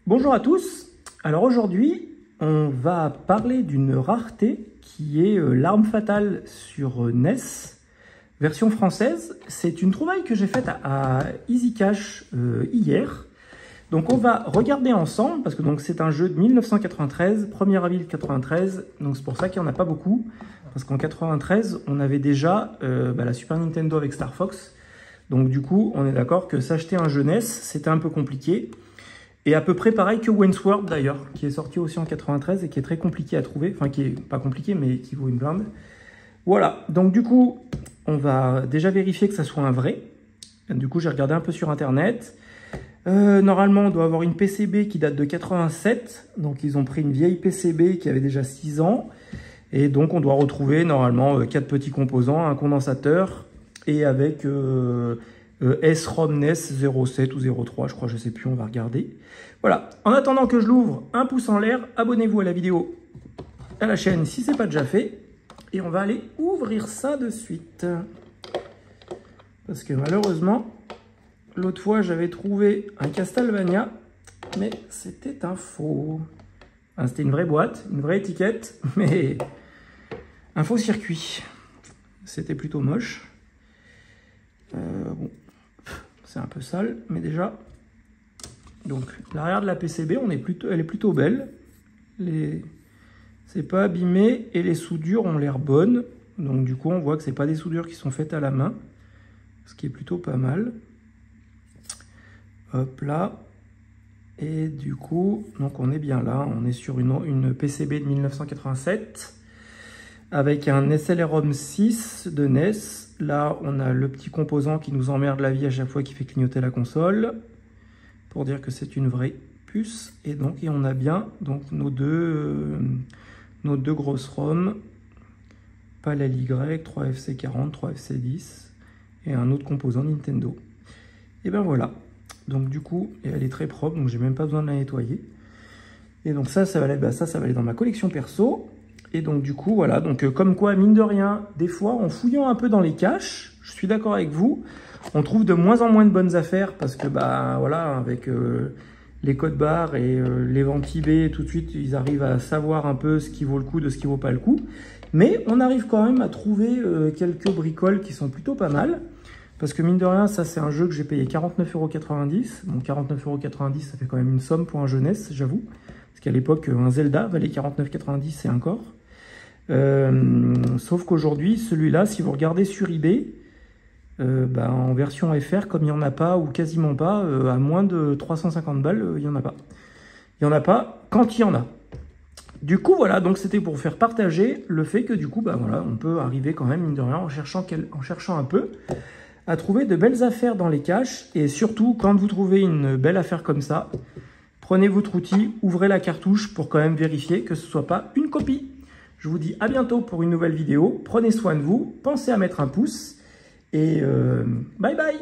Bonjour à tous. Alors aujourd'hui, on va parler d'une rareté qui est L'Arme Fatale sur NES, version française. C'est une trouvaille que j'ai faite à Easy Cash hier. Donc on va regarder ensemble, parce que c'est un jeu de 1993, 1er avril 93, donc c'est pour ça qu'il n'y en a pas beaucoup. Parce qu'en 93, on avait déjà la Super Nintendo avec Star Fox. Donc du coup, on est d'accord que s'acheter un jeu NES, c'était un peu compliqué. Et à peu près pareil que Wainsworld d'ailleurs, qui est sorti aussi en 93 et qui est très compliqué à trouver. Enfin, qui est pas compliqué, mais qui vaut une blinde. Voilà, donc du coup, on va déjà vérifier que ça soit un vrai. Du coup, j'ai regardé un peu sur Internet. Normalement, on doit avoir une PCB qui date de 87. Donc, ils ont pris une vieille PCB qui avait déjà 6 ans. Et donc, on doit retrouver normalement 4 petits composants, un condensateur et avec SROM NES 07 ou 03, je crois, je sais plus, on va regarder. Voilà, en attendant que je l'ouvre, un pouce en l'air, abonnez-vous à la vidéo, à la chaîne si ce n'est pas déjà fait. Et on va aller ouvrir ça de suite. Parce que malheureusement, l'autre fois, j'avais trouvé un Castlevania, mais c'était un faux. Enfin, c'était une vraie boîte, une vraie étiquette, mais un faux circuit. C'était plutôt moche. Bon, c'est un peu sale, mais déjà. Donc, l'arrière de la PCB, elle est plutôt belle. C'est pas abîmé et les soudures ont l'air bonnes. Donc, du coup, on voit que c'est pas des soudures qui sont faites à la main, ce qui est plutôt pas mal. Hop là. Et du coup, donc on est bien là. On est sur une PCB de 1987 avec un SLROM 6 de NES. Là, on a le petit composant qui nous emmerde la vie à chaque fois qui fait clignoter la console, pour dire que c'est une vraie puce. Et donc, on a bien donc nos deux grosses ROM, pas la Y, 3FC40, 3FC10 et un autre composant Nintendo. Et ben voilà. Donc du coup, et elle est très propre, donc j'ai même pas besoin de la nettoyer. Et donc ça va aller dans ma collection perso. Et donc du coup, voilà, donc comme quoi, mine de rien, des fois, en fouillant un peu dans les caches, je suis d'accord avec vous, on trouve de moins en moins de bonnes affaires, parce que, voilà, avec les codes barres et les ventes eBay, tout de suite, ils arrivent à savoir un peu ce qui vaut le coup de ce qui vaut pas le coup. Mais on arrive quand même à trouver quelques bricoles qui sont plutôt pas mal. Parce que mine de rien, ça c'est un jeu que j'ai payé 49,90 €. Bon, 49,90 €, ça fait quand même une somme pour un jeunesse, j'avoue. Parce qu'à l'époque, un Zelda valait 49,90 € et encore. Sauf qu'aujourd'hui, celui-là, si vous regardez sur eBay, en version FR, comme il n'y en a pas, ou quasiment pas, à moins de 350 balles, il n'y en a pas. Il n'y en a pas quand il y en a. Du coup, voilà, donc c'était pour faire partager le fait que du coup, voilà, on peut arriver quand même, mine de rien, en cherchant un peu, à trouver de belles affaires dans les caches. Et surtout, quand vous trouvez une belle affaire comme ça, prenez votre outil, ouvrez la cartouche pour quand même vérifier que ce ne soit pas une copie. Je vous dis à bientôt pour une nouvelle vidéo. Prenez soin de vous, pensez à mettre un pouce et bye bye!